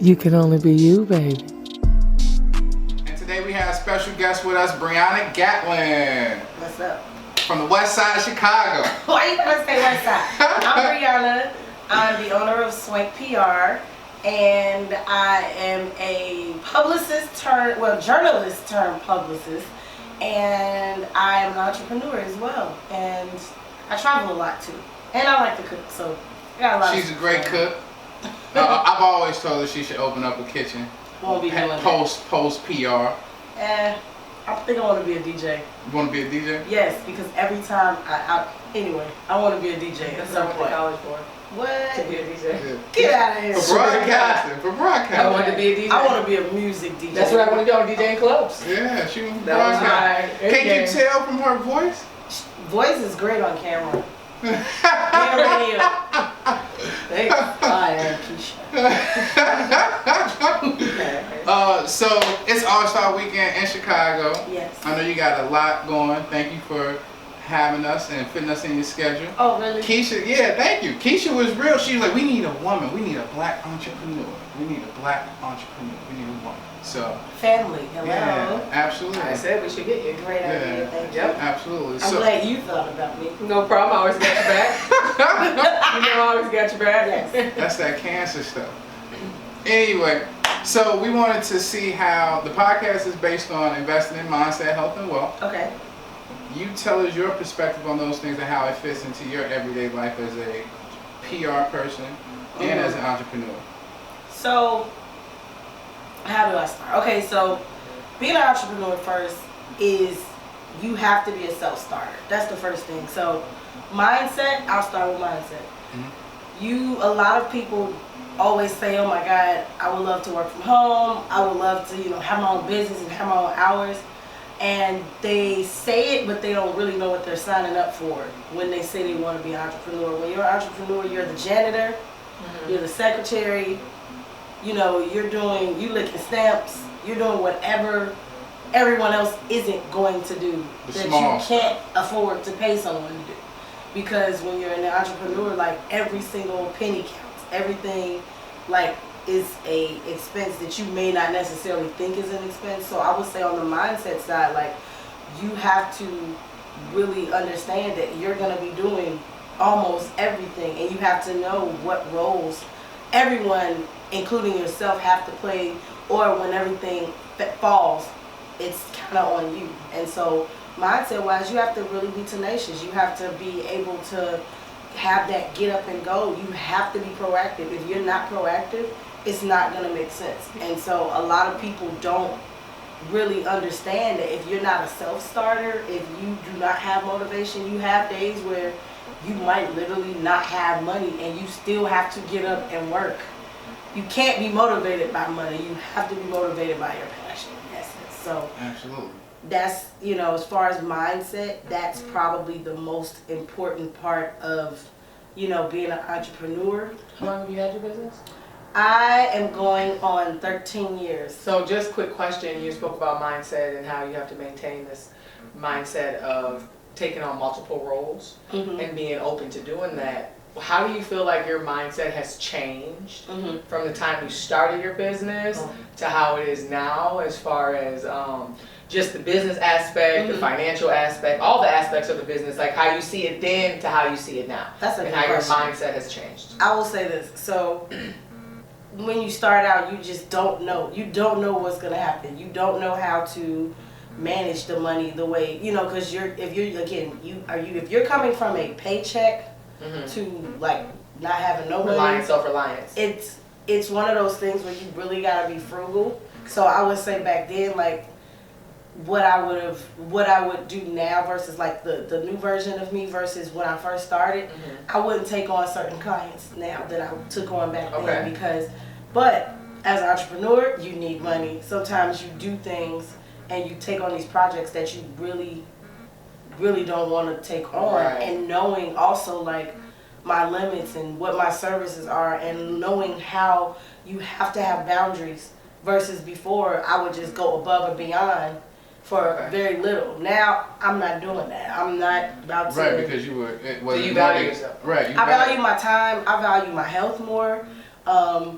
You can only be you, baby. And today we have a special guest with us, Briahna Gatlin. What's up? From the west side of Chicago. Why you gotta say west side? I'm Briahna. I'm the owner of Swank PR. And I am a journalist turned publicist. And I am an entrepreneur as well. And I travel a lot too. And I like to cook, so I got a lot. She's a great cook. I've always told her she should open up a kitchen. Won't be doing that. Post PR. I think I want to be a DJ. You want to be a DJ? Yes, because every time anyway, I want to be a DJ at some point. College for What? to be a DJ. Yeah. Get out of here. For broadcasting. I wanted to be a DJ. I want to be a music DJ. That's what I want to do. on DJ in clubs. Yeah, she was That was broadcasting. my Can't you tell from her voice? Voice is great on camera. And radio. Thanks. I am Keisha. So it's All-Star Weekend in Chicago. Yes. I know you got a lot going. Thank you for having us and fitting us in your schedule. Oh, really? Keisha, yeah, thank you. Keisha was real. She was like, we need a woman. We need a black entrepreneur. We need a black entrepreneur. We need a woman. So. Family. Hello. Yeah, absolutely. I said we should get you. Great idea. Thank you. Yep. Absolutely. I'm glad you thought about me. No problem. I always got your back. You know, I always got your back. Yes. That's that cancer stuff. Anyway, so we wanted to see how the podcast is based on investing in mindset, health, and wealth. Okay. You tell us your perspective on those things and how it fits into your everyday life as a PR person and as an entrepreneur. So, how do I start? Okay, so being an entrepreneur first is you have to be a self-starter. That's the first thing. So, mindset, I'll start with mindset. Mm-hmm. A lot of people always say, oh my God, I would love to work from home. I would love to, have my own business and have my own hours. And they say it, but they don't really know what they're signing up for when they say they want to be an entrepreneur. When you're an entrepreneur, you're the janitor, you're the secretary, you licking stamps, you're doing whatever everyone else isn't going to do that you can't afford to pay someone to do. Because when you're an entrepreneur, like every single penny counts. Everything is a expense that you may not necessarily think is an expense. So I would say on the mindset side, you have to really understand that you're going to be doing almost everything, and you have to know what roles everyone, including yourself, have to play, or when everything falls, it's kind of on you. And so mindset wise, you have to really be tenacious. You have to be able to have that get up and go. You have to be proactive. If you're not proactive, it's not going to make sense. And so a lot of people don't really understand that if you're not a self-starter, if you do not have motivation, you have days where you might literally not have money and you still have to get up and work. You can't be motivated by money. You have to be motivated by your passion, in essence. So Absolutely. That's, as far as mindset, that's probably the most important part of, being an entrepreneur. How long have you had your business? I am going on 13 years. So just quick question. You spoke about mindset and how you have to maintain this mindset of taking on multiple roles and being open to doing that. How do you feel like your mindset has changed from the time you started your business to how it is now, as far as just the business aspect, the financial aspect, all the aspects of the business, like how you see it then to how you see it now? That's a and good how question. your mindset has changed. I will say this. So when you start out, you just don't know. You don't know what's going to happen. You don't know how to manage the money the way, because if you're coming from a paycheck to not having no money, Self-reliance. It's one of those things where you really got to be frugal. So I would say back then, what I would do now versus the new version of me versus when I first started, I wouldn't take on certain clients now that I took on back then but as an entrepreneur, you need money. Sometimes you do things and you take on these projects that you really, really don't want to take on, and knowing also my limits and what my services are, and knowing how you have to have boundaries versus before I would just go above and beyond for very little. Now I'm not doing that. I'm not about to. Right, because you were. So you value yourself. Right. I value my time. I value my health more.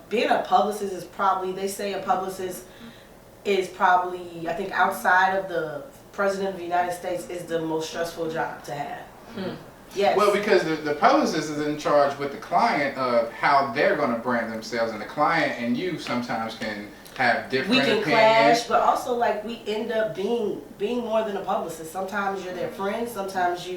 Being a publicist is probably, they say a publicist is probably, I think outside of the President of the United States, is the most stressful job to have. Yes. Well, because the publicist is in charge with the client of how they're going to brand themselves, and the client and you sometimes can have different we can opinions. clash, but also like we end up being more than a publicist. Sometimes you're their friend, sometimes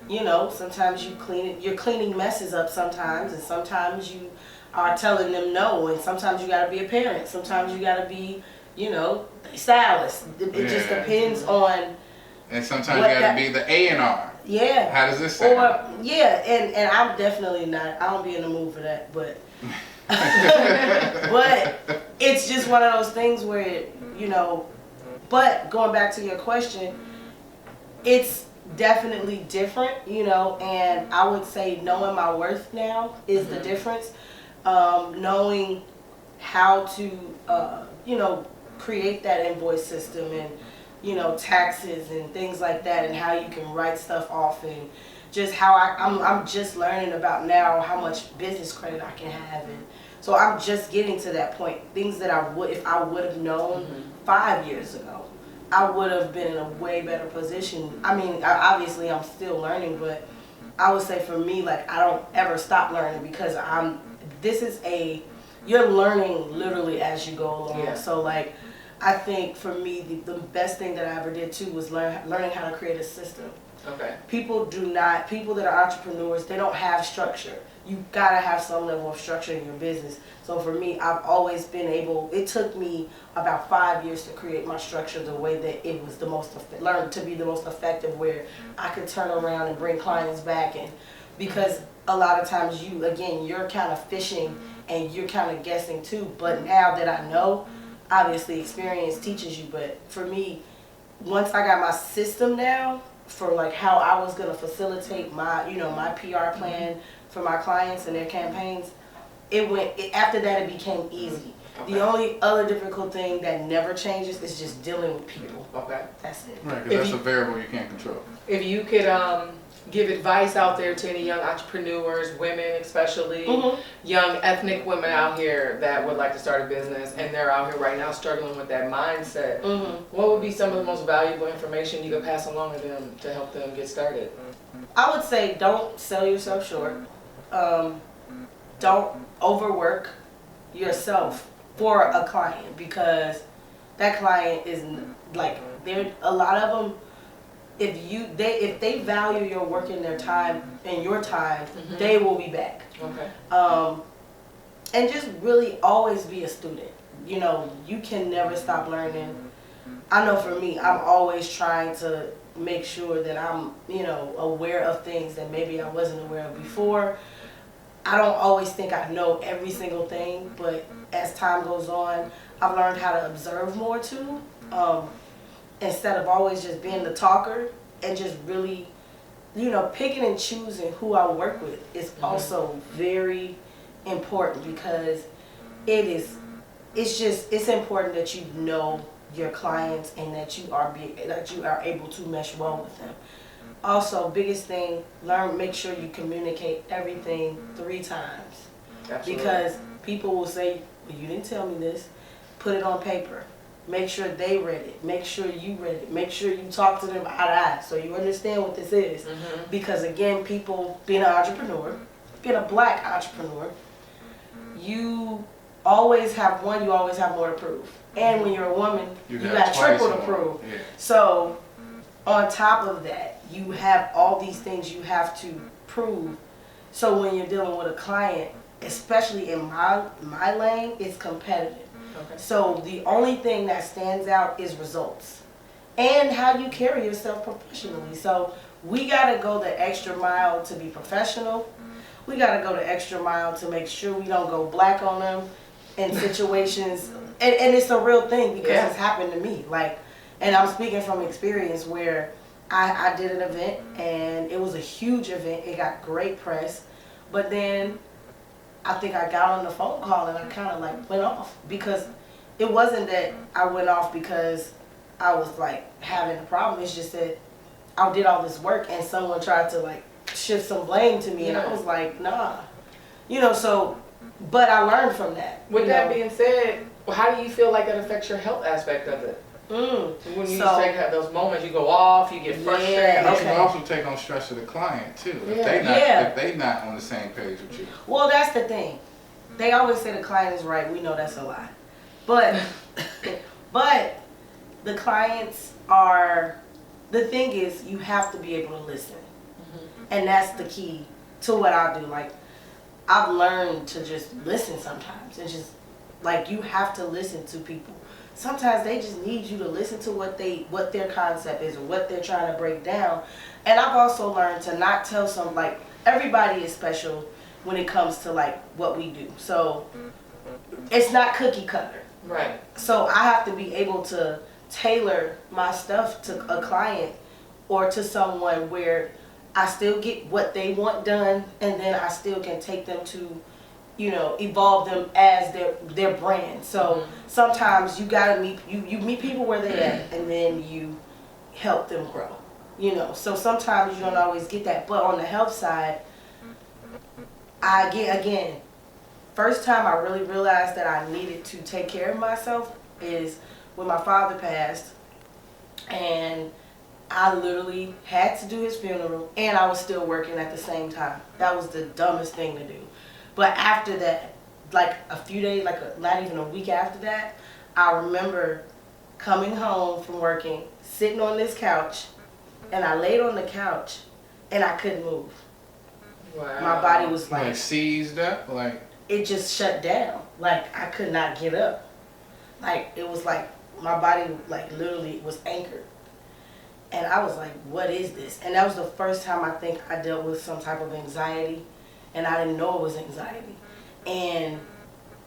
sometimes you're cleaning messes up sometimes, and sometimes you are telling them no, and sometimes you got to be a parent, sometimes you got to be, stylist. It just depends on. And sometimes you got to be the A&R. Yeah. How does this sound? Or and I'm definitely not. I don't be in the mood for that, but but it's just one of those things where But going back to your question, it's definitely different, and I would say knowing my worth now is the difference. Knowing how to create that invoice system and taxes and things like that, and how you can write stuff off, and just how I'm just learning about now how much business credit I can have, and so I'm just getting to that point. Things that if I would have known 5 years ago, I would have been in a way better position. I mean, obviously I'm still learning, but I would say for me, like, I don't ever stop learning, because you're learning literally as you go along. Yeah. So like, I think for me, the best thing that I ever did too was learning how to create a system. Okay. People that are entrepreneurs, they don't have structure. You gotta have some level of structure in your business. So for me, I've always been it took me about 5 years to create my structure the way that it was learn to be the most effective, where I could turn around and bring clients back. And because a lot of times you're kind of fishing and you're kind of guessing too. But now that I know, obviously experience teaches you, but for me, once I got my system down for like how I was going to facilitate my my PR plan for my clients and their campaigns, after that it became easy. Okay. The only other difficult thing that never changes is just dealing with people. Okay. That's it. Right, because that's a variable you can't control. If you could give advice out there to any young entrepreneurs, women especially, young ethnic women out here that would like to start a business, and they're out here right now struggling with that mindset, what would be some of the most valuable information you could pass along to them to help them get started? I would say don't sell yourself short. Don't overwork yourself for a client, because that client is like, a lot of them, if they value your work and their time and your time, they will be back. Okay. And just really always be a student. You can never stop learning. I know for me, I'm always trying to make sure that I'm, aware of things that maybe I wasn't aware of before. I don't always think I know every single thing, but as time goes on, I've learned how to observe more too. Instead of always just being the talker, and just really, picking and choosing who I work with is also very important, because it's important that you know your clients and that you are able to mesh well with them. Also, biggest thing, make sure you communicate everything 3 times. Absolutely. Because people will say, well, you didn't tell me this. Put it on paper. Make sure they read it. Make sure you read it. Make sure you talk to them eye to eye so you understand what this is. Because again, people, being an entrepreneur, being a black entrepreneur, you always have more to prove. And when you're a woman, you got triple to prove. Yeah. So on top of that, you have all these things you have to prove. So when you're dealing with a client, especially in my lane, it's competitive. Okay. So the only thing that stands out is results and how you carry yourself professionally. So we got to go the extra mile to be professional. We got to go the extra mile to make sure we don't go black on them in situations. And it's a real thing, because it's happened to me. And I'm speaking from experience where I did an event, and it was a huge event. It got great press. But then I think I got on the phone call and I kind of went off, because it wasn't that I went off because I was having a problem. It's just that I did all this work and someone tried to shift some blame to me, and I was like, nah. So But I learned from that. With that being said, how do you feel like that affects your health aspect of it? When you have those moments, you go off, you get frustrated. Yeah, okay. You can also take on stress of the client too. If they not on the same page with you. Well, that's the thing. They always say the client is right. We know that's a lie. But the clients are, the thing is, you have to be able to listen. And that's the key to what I do. Like, I've learned to just listen sometimes. And just, like, you have to listen to people. Sometimes they just need you to listen to what their concept is or what they're trying to break down. And I've also learned to not tell some, like, everybody is special when it comes to, like, what we do. So it's not cookie cutter. Right. So I have to be able to tailor my stuff to a client or to someone where I still get what they want done, and then I still can take them to, evolve them as their brand. So sometimes you gotta meet people where they're at, and then you help them grow. So sometimes you don't always get that. But on the health side, first time I really realized that I needed to take care of myself is when my father passed, and I literally had to do his funeral, and I was still working at the same time. That was the dumbest thing to do. But after that, like a few days, not even a week after that, I remember coming home from working, sitting on this couch, and I laid on the couch, and I couldn't move. Wow. My body was like seized up, it just shut down. Like, I could not get up. Like, it was like my body, like, literally was anchored. And I was like, what is this? And that was the first time I think I dealt with some type of anxiety, and I didn't know it was anxiety. And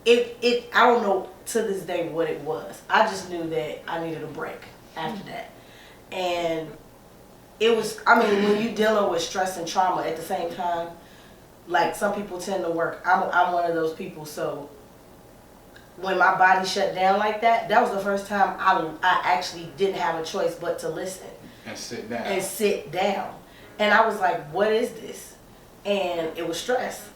I don't know to this day what it was. I just knew that I needed a break after that. And it was, when you're dealing with stress and trauma at the same time, like, some people tend to work. I'm one of those people. So when my body shut down like that, that was the first time I actually didn't have a choice but to listen. And sit down. And I was like, what is this? And it was stress.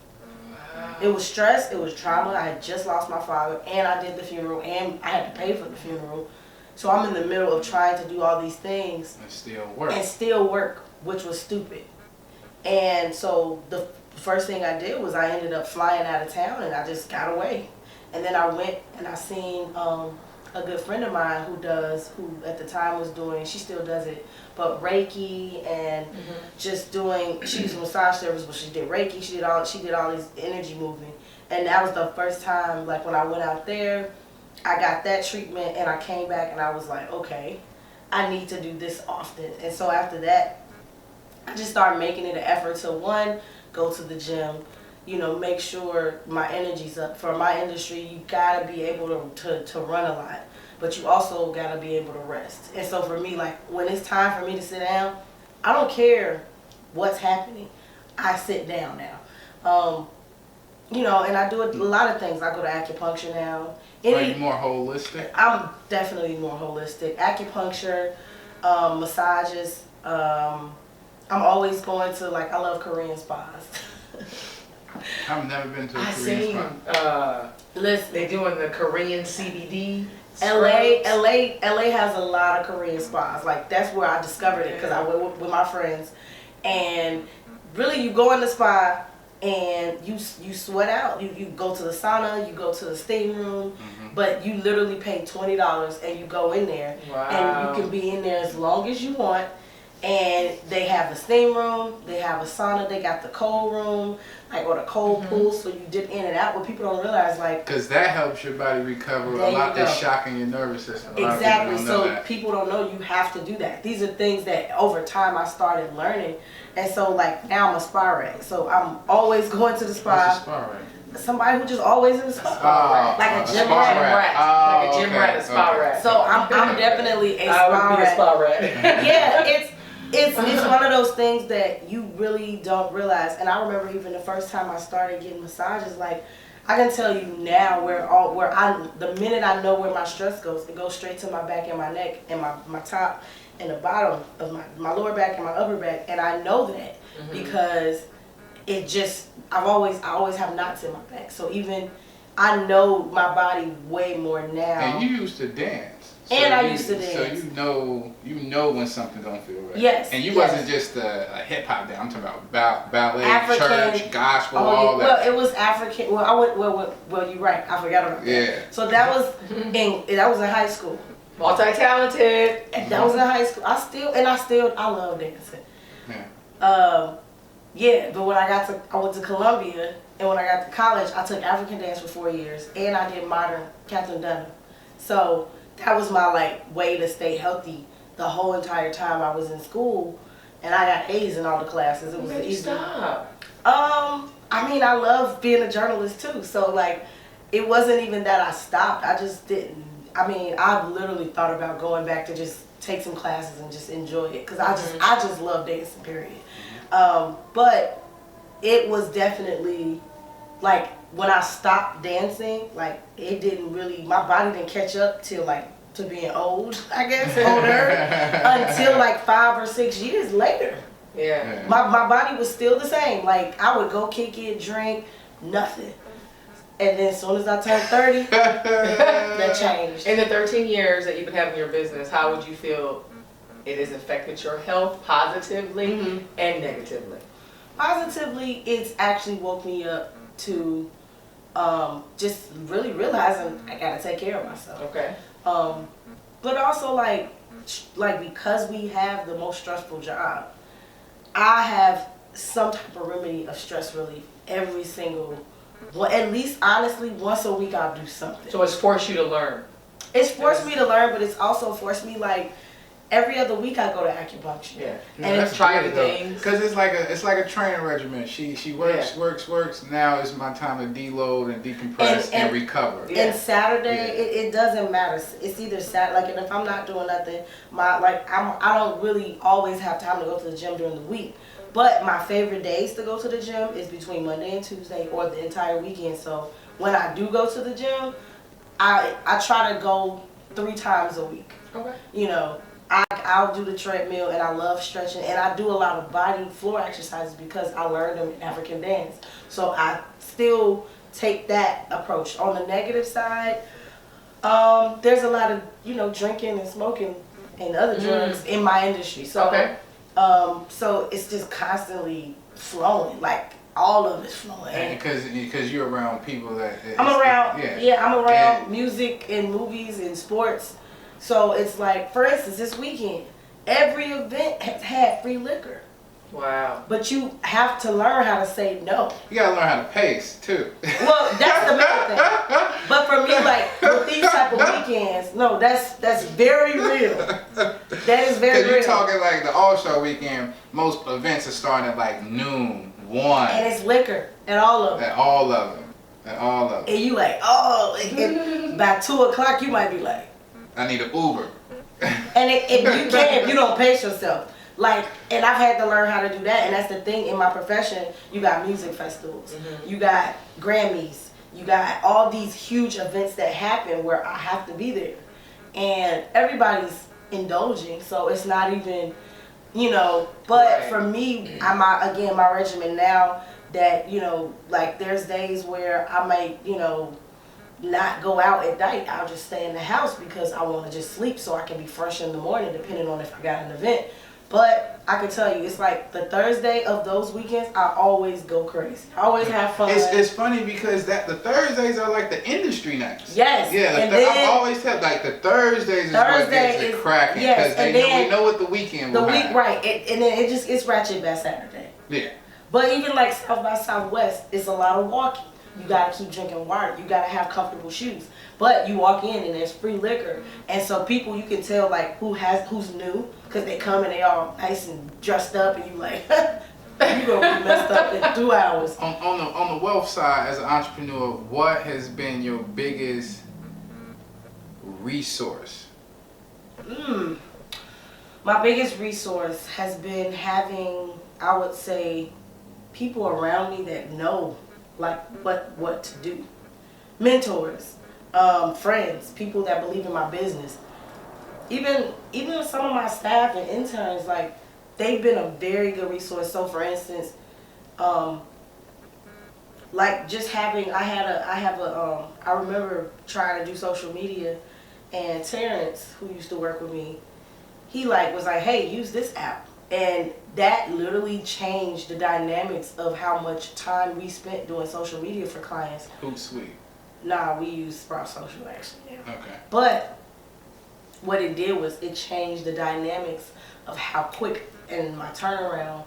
It was stress. It was trauma. I had just lost my father, and I did the funeral, and I had to pay for the funeral. So I'm in the middle of trying to do all these things. And still work. Which was stupid. And so the first thing I did was I ended up flying out of town, and I just got away. And then I went and I seen a good friend of mine who at the time was doing, she still does it, but Reiki and just doing, she was a massage therapist, but she did Reiki, she did all these energy movement. And that was the first time, like, when I went out there, I got that treatment, and I came back and I was like, okay, I need to do this often. And so after that, I just started making it an effort to, one, go to the gym, make sure my energy's up. For my industry, you gotta be able to run a lot, but you also gotta be able to rest. And so for me, like, when it's time for me to sit down, I don't care what's happening. I sit down now. And I do a lot of things. I go to acupuncture now. Are you more holistic? I'm definitely more holistic. Acupuncture, massages. I'm always going to, like, I love Korean spas. I've never been to a Korean spa. Listen, they doing the Korean CBD. LA has a lot of Korean spas. Like, that's where I discovered it, because I went with my friends, and really, you go in the spa and you sweat out. You go to the sauna, you go to the steam room, but you literally pay $20 and you go in there, and you can be in there as long as you want. And they have the steam room, they have a sauna, they got the cold room, like, or the cold pool, so you dip in and out. What people don't realize, like, because that helps your body recover a lot. That's shocking your nervous system. Exactly. So people don't know you have to do that. These are things that over time I started learning, and so, like, now I'm a spa rat. So I'm always going to the spa. What's a spa rat? Somebody who just always in the spa, like a gym rat. Like a gym rat, a spa rat. So I'm definitely a spa rat. I would be a spa rat. Yeah, it's one of those things that you really don't realize. And I remember even the first time I started getting massages, like, I can tell you now the minute I know where my stress goes, it goes straight to my back and my neck and my top and the bottom of my lower back and my upper back. And I know that because it just, I always have knots in my back. So even, I know my body way more now. And you used to dance. And I used to dance. So you know when something don't feel right. Yes. And you yes. wasn't just a hip hop dance. I'm talking about ballet, African, church, gospel, all that. Well, it was African. Well, I went. Well, you're right. I forgot about that. Yeah. So that was in high school. Multi-talented. And that was in high school. I love dancing. Yeah. Yeah, but when I went to Columbia, and when I got to college, I took African dance for 4 years, and I did modern Kathleen Dunham. So that was my way to stay healthy the whole entire time I was in school, and I got A's in all the classes. It was easy. Stop. I mean, I love being a journalist too. So it wasn't even that I stopped. I just didn't. I mean, I've literally thought about going back to just take some classes and just enjoy it because I just love dancing. Period. But it was definitely when I stopped dancing, it didn't really, my body didn't catch up till to being old, I guess, older, until 5 or 6 years later. Yeah. My body was still the same. I would go kick it, drink, nothing. And then as soon as I turned 30, that changed. In the 13 years that you've been having your business, how would you feel it has affected your health positively and negatively? Positively, it's actually woke me up to just really realizing I gotta take care of myself. Okay. But also because we have the most stressful job, I have some type of remedy of stress relief every single, at least honestly once a week I'll do something. So it's forced you to learn. It's forced me to learn, but it's also forced me every other week I go to acupuncture. Yeah. And that's try good, the though. things. Because it's like a training regimen. She works, works. Now is my time to deload and decompress and recover. And Saturday, it doesn't matter. It's either Saturday, and if I'm not doing nothing, I don't really always have time to go to the gym during the week. But my favorite days to go to the gym is between Monday and Tuesday or the entire weekend. So when I do go to the gym, I try to go 3 times a week. Okay. You know, I'll do the treadmill, and I love stretching, and I do a lot of body floor exercises because I learned them in African dance. So I still take that approach. On the negative side, there's a lot of drinking and smoking and other drugs in my industry. So so it's just constantly flowing, all of it's flowing. And because you're around people that I'm around music and movies and sports. So it's for instance, this weekend, every event has had free liquor. Wow. But you have to learn how to say no. You gotta learn how to pace too. Well, that's the main thing. But for me, with these type of weekends, no, that's very real. That is very real. Because you're talking the All-Star weekend, most events are starting at noon, 1. And it's liquor at all of them. At all of them. At all of them. And you and by 2 o'clock, you might be I need an Uber. And if you don't pace yourself. And I've had to learn how to do that, and that's the thing in my profession. You got music festivals, you got Grammys, you got all these huge events that happen where I have to be there, and everybody's indulging, so it's not even, but for me, my regimen now that, there's days where I might, not go out at night. I'll just stay in the house because I want to just sleep so I can be fresh in the morning, depending on if I got an event. But I can tell you, it's the Thursday of those weekends, I always go crazy. I always have fun. It's funny because the Thursdays are the industry nights. Yes. Yeah, I've always said the Thursdays is what gets it cracking because we know what the weekend will have. Right, and then it's ratchet by Saturday. Yeah. But even South by Southwest, it's a lot of walking. You gotta keep drinking water. You gotta have comfortable shoes. But you walk in and there's free liquor, and so people, you can tell who's new because they come and they all nice and dressed up, and you you gonna be messed up in 2 hours. On the wealth side, as an entrepreneur, what has been your biggest resource? My biggest resource has been having, I would say, people around me that know what to do. Mentors, friends, people that believe in my business. Even some of my staff and interns, they've been a very good resource. So for instance, like just having, I remember trying to do social media, and Terrence, who used to work with me, he was like, hey, use this app. And that literally changed the dynamics of how much time we spent doing social media for clients. Hootsuite. Nah, we use Sprout Social actually. Yeah. Okay. But what it did was it changed the dynamics of how quick and my turnaround,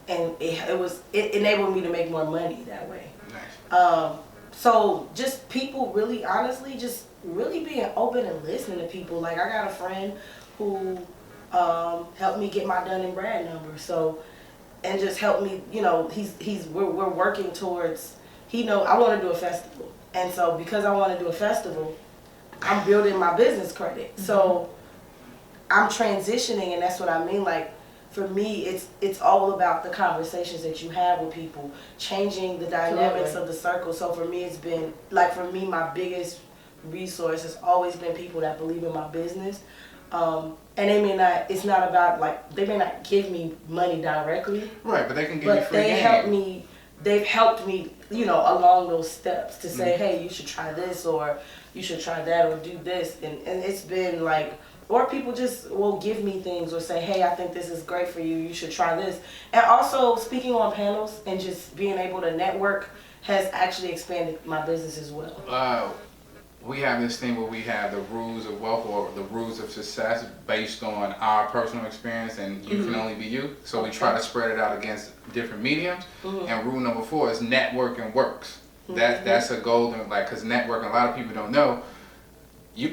and it enabled me to make more money that way. Nice. So just people really, honestly, just really being open and listening to people. Like I got a friend who helped me get my Dun & Brad number. So, and just helped me, we're working towards, I want to do a festival. And so because I want to do a festival, I'm building my business credit. So I'm transitioning, and that's what I mean. Like for me, it's all about the conversations that you have with people, changing the dynamics of the circle. So for me, it's been my biggest resource has always been people that believe in my business. And they may not, it's not about they may not give me money directly. Right, but they can give you free game. They've helped me, along those steps to say, hey, you should try this, or you should try that, or do this. And it's been or people just will give me things or say, hey, I think this is great for you, you should try this. And also speaking on panels and just being able to network has actually expanded my business as well. We have this thing where we have the rules of wealth or the rules of success based on our personal experience, and you can only be you. So we try to spread it out against different mediums. And rule number 4 is networking works. That's a golden, because networking, a lot of people don't know.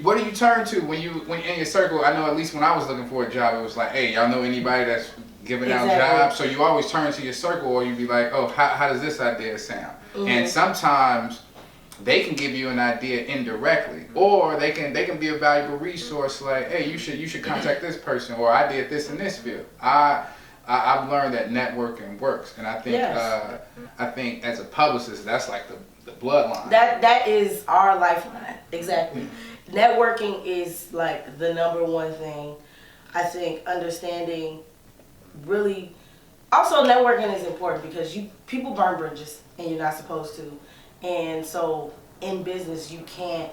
What do you turn to when in your circle? I know at least when I was looking for a job, it was like, hey, y'all know anybody that's giving out jobs? So you always turn to your circle, or you'd be like, oh, how does this idea sound? And sometimes they can give you an idea indirectly, or they can be a valuable resource. Like, hey, you should contact this person, or I did this in this field. I've learned that networking works, and I think as a publicist, that's like the bloodline. That is our lifeline. Exactly. Networking is like the number one thing. I think understanding really. Also, networking is important because people burn bridges, and you're not supposed to. And so in business, you can't,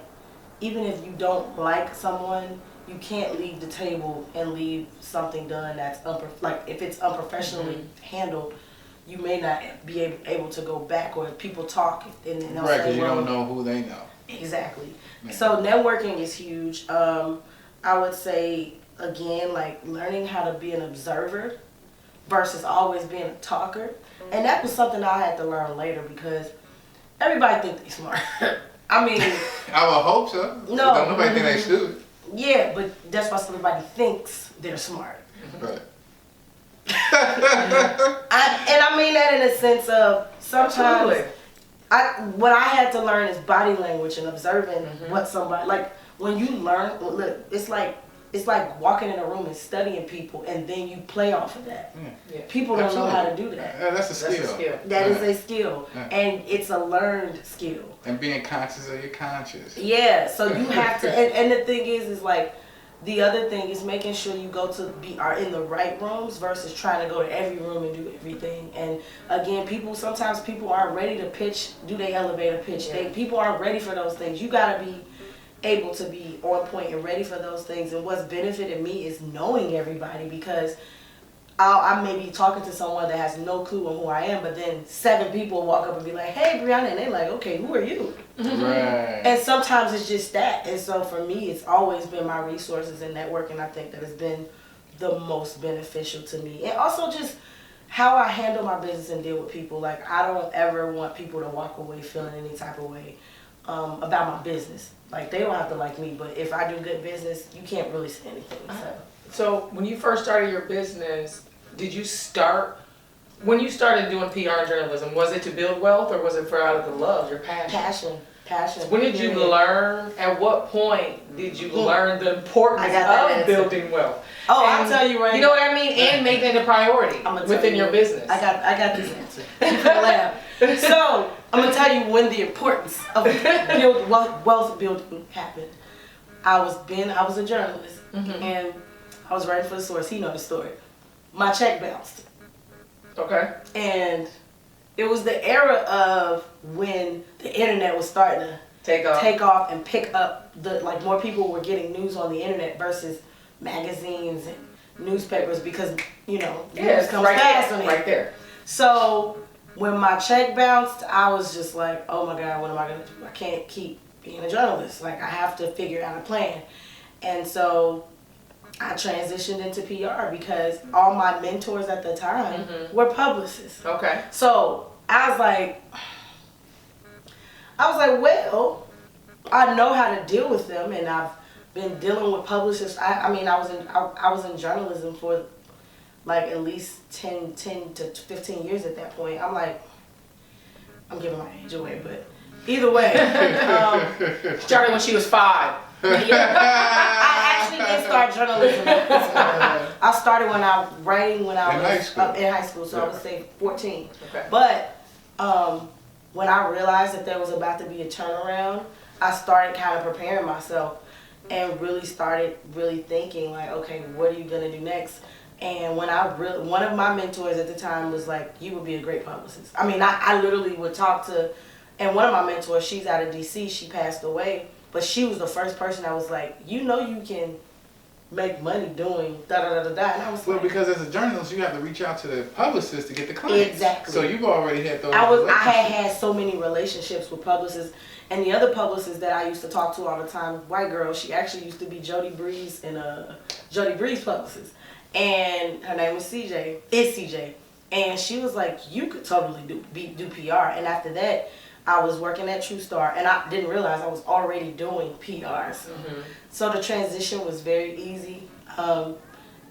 even if you don't like someone, you can't leave the table and leave something done that's if it's unprofessionally handled, you may not be able to go back, or if people talk and then they'll say, because you don't know who they know. Exactly. Yeah. So networking is huge. I would say, again, learning how to be an observer versus always being a talker. And that was something I had to learn later because everybody think they smart. I mean, I would hope so. No, don't nobody think they stupid. Yeah, but that's why everybody thinks they're smart. Right. I mean that in a sense of sometimes what I had to learn is body language and observing what somebody when you learn. Look, it's like walking in a room and studying people, and then you play off of that. Yeah. People don't know how to do that. That's a skill. That is a skill, and it's a learned skill. And being conscious of your conscience. Yeah, so you have to. And the thing is the other thing is making sure you are in the right rooms versus trying to go to every room and do everything. And again, sometimes people aren't ready to pitch, do they elevator pitch? Yeah. People aren't ready for those things. You gotta be able to be on point and ready for those things. And what's benefited me is knowing everybody, because I may be talking to someone that has no clue on who I am, but then 7 people walk up and be like, hey, Briahna, and they're like, okay, who are you? Right. And sometimes it's just that. And so for me, it's always been my resources and networking. I think that has been the most beneficial to me. And also just how I handle my business and deal with people. I don't ever want people to walk away feeling any type of way about my business. They don't have to like me, but if I do good business, you can't really say anything. So when you first started your business, when you started doing PR and journalism, was it to build wealth, or was it for out of the love, your passion? Passion. When did you learn, at what point did you learn the importance of building wealth? Oh, I'll tell you right now. You know what I mean? And making it a priority within your business. I got this answer. You can laugh. So, I'm going to tell you when the importance of wealth building happened. I was a journalist, and I was writing for the Source. He knows the story. My check bounced. Okay. And it was the era of when the internet was starting to take off and pick up like more people were getting news on the internet versus magazines and newspapers because news comes fast on it. Right there. So when my check bounced, I was just like, oh my God, what am I gonna do? I can't keep being a journalist. Like, I have to figure out a plan. And so I transitioned into PR because all my mentors at the time were publicists. Okay. So I was like, well, I know how to deal with them, and I've been dealing with publicists. I was in journalism for like at least 10 to 15 years at that point. I'm like, I'm giving my age away, but either way. Started when she was 5. I actually did start journalism. I started when I was in high school, so I would say 14. Okay. But when I realized that there was about to be a turnaround, I started kind of preparing myself and really started thinking like, okay, what are you gonna do next? And when one of my mentors at the time was like, you would be a great publicist. I mean, I literally would talk to, and one of my mentors, she's out of DC, she passed away, but she was the first person that was like, you can make money doing da-da-da-da-da. And I was well, like, because as a journalist, you have to reach out to the publicist to get the clients. Exactly. So you've already had those I had so many relationships with publicists. And the other publicist that I used to talk to all the time, white girl, she actually used to be Jody Breeze and Jody Breeze publicist. And her name was CJ. And she was like, you could totally do PR. And after that, I was working at True Star, and I didn't realize I was already doing PRs. So the transition was very easy.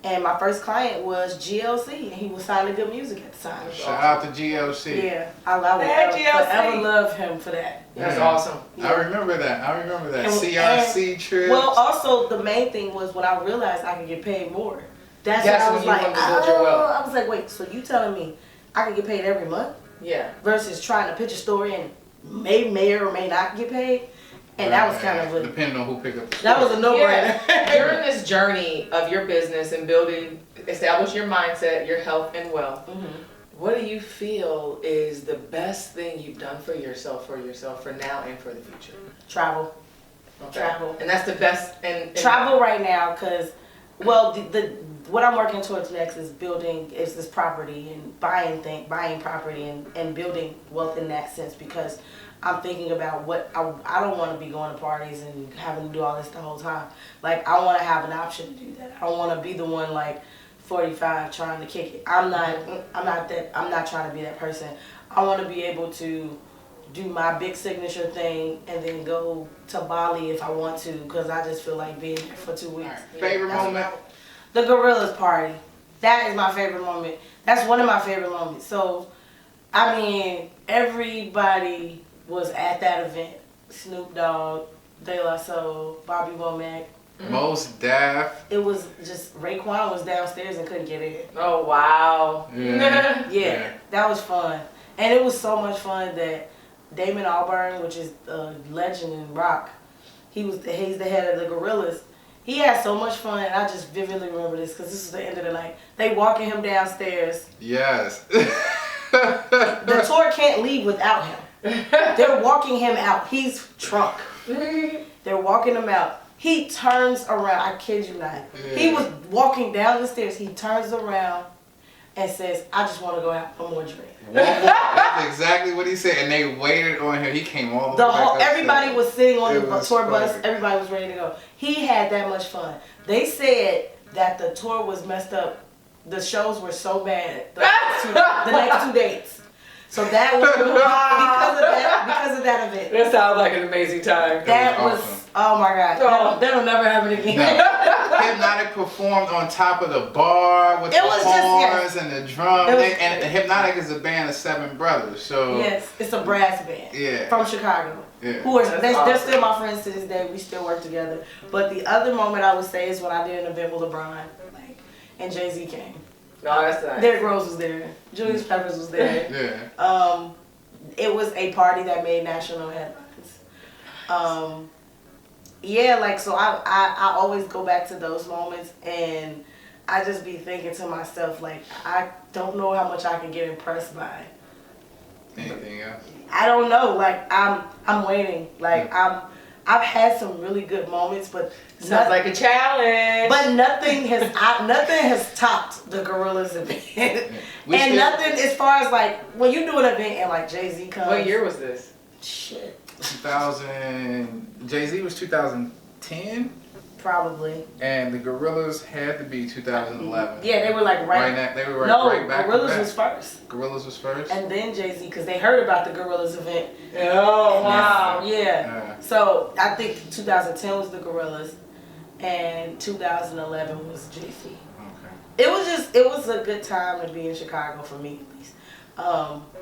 And my first client was GLC, and he was signing good music at the time. Shout out to GLC. Yeah, I forever love him for that. That's awesome. Yeah. I remember that. And, CRC trips. Well, also the main thing was when I realized I could get paid more. That's when I was like, I was like, wait, so you telling me I can get paid every month? Yeah. Versus trying to pitch a story and may or may not get paid. And that was kind of depending on who picked up the that was a no-brainer. During this journey of your business and establish your mindset, your health and wealth, what do you feel is the best thing you've done for yourself for now and for the future? Travel. Okay. Travel. And that's the best. And travel right now, because, well, what I'm working towards next is this property and buying property and building wealth in that sense, because I'm thinking about what I don't want to be going to parties and having to do all this the whole time. Like, I want to have an option to do that. I don't want to be the one like 45 trying to kick it. I'm not trying to be that person. I want to be able to do my big signature thing and then go to Bali if I want to, because I just feel like being there for 2 weeks. Right. Favorite moment? The Gorillas party. That is my favorite moment. That's one of my favorite moments. So, I mean, everybody was at that event. Snoop Dogg, De La Soul, Bobby Womack. Most Def. It was just, Raekwon was downstairs and couldn't get in. Oh, wow. Yeah, that was fun. And it was so much fun that Damon Albarn, which is a legend in rock, he's the head of the Gorillas. He had so much fun, and I just vividly remember this because this was the end of the night. They walking him downstairs. Yes. The tour can't leave without him. They're walking him out. He's drunk. They're walking him out. He turns around. I kid you not. Yeah. He was walking down the stairs. He turns around and says, I just want to go have one more drink. That's exactly what he said. And they waited on him. He came all the way back everybody was sitting on the tour funny. bus. Everybody was ready to go. He had that much fun. They said that the tour was messed up. The shows were so bad the next two dates. So that was because of that event. That sounds like an amazing time. That was awesome. Oh my God. That'll never happen again. No. Hypnotic performed on top of the bar with the horns and the drum. And Hypnotic is a band of 7 brothers. So yes, it's a brass band. Yeah. From Chicago. Yeah. They're still my friends to this day. We still work together. But the other moment I would say is when I did an event with LeBron, and Jay-Z came. No, that's nice. Derrick Rose was there. Julius Peppers was there. Yeah. It was a party that made national headlines. So I always go back to those moments, and I just be thinking to myself, like, I don't know how much I can get impressed by Anything else? I don't know. Like I'm waiting. Like I've had some really good moments, but Sounds like a challenge. But nothing has topped the Gorillas event. And nothing as far as like when you do an event and like Jay-Z comes. What year was this? Shit. 2000. Jay-Z was 2010. Probably. And the Gorillas had to be 2011. Yeah, they were like right. They were right back. Gorillas was first. Gorillas was first. And then Jay-Z, because they heard about the Gorillas event. Oh wow. Yeah. So I think 2010 was the Gorillas, and 2011 was Jay-Z. Okay. It was a good time to be in Chicago for me at least.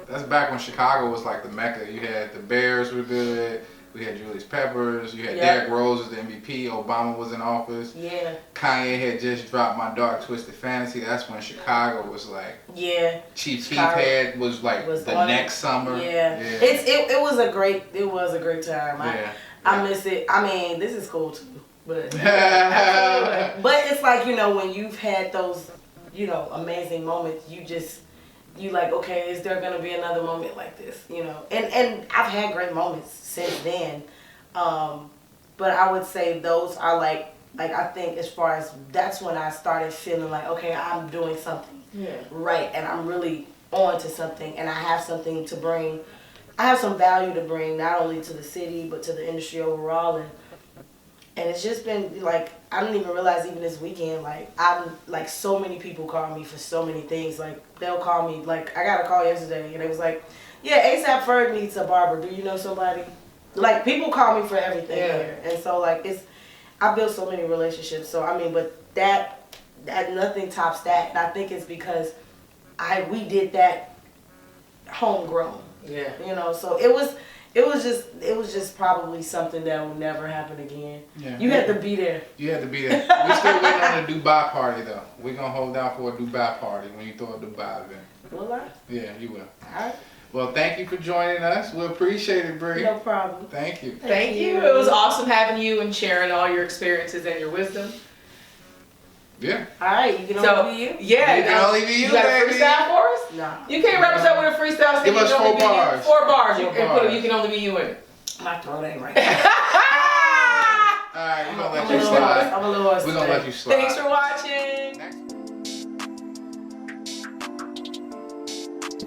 That's back when Chicago was like the mecca. You had the Bears were good. We had Julius Peppers. You had Derrick Rose as the MVP. Obama was in office. Yeah. Kanye had just dropped My Dark Twisted Fantasy. That's when Chicago was like. Yeah. Chief Keef had was like the next summer. Yeah. It was a great time. I miss it. I mean, this is cool too. But but it's like, you know, when you've had those, you know, amazing moments, you like, okay, is there gonna be another moment like this? You know, and I've had great moments since then, but I would say those are like I think as far as that's when I started feeling like, okay, I'm doing something right, and I'm really on to something, and I have something to bring. I have some value to bring, not only to the city but to the industry overall, and it's just been like, I didn't even realize even this weekend, like I'm like, so many people call me for so many things. Like they'll call me, like I got a call yesterday and it was like, yeah, ASAP Ferg needs a barber. Do you know somebody? Like people call me for everything here. And so like I built so many relationships. So I mean, but that nothing tops that. And I think it's because we did that homegrown. Yeah. You know, so it was just probably something that will never happen again. Yeah. You had to be there. You had to be there. We're still waiting on the Dubai party though. We're gonna hold down for a Dubai party when you throw a Dubai event. Will I? Yeah, you will. Alright. Well, thank you for joining us. We appreciate it, Bree. No problem. Thank you. Thank you. It was awesome having you and sharing all your experiences and your wisdom. Yeah. Alright, you can only be you? Yeah. You can only be you, got baby. a freestyle for us? No. You can't wrap us up with a freestyle. Give us 4 bars. 4 bars. You can only be you in it. My throat ain't right. Alright, we're gonna let you slide. I'm a little We're gonna let you slide. Thanks for watching.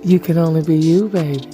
You can only be you, baby.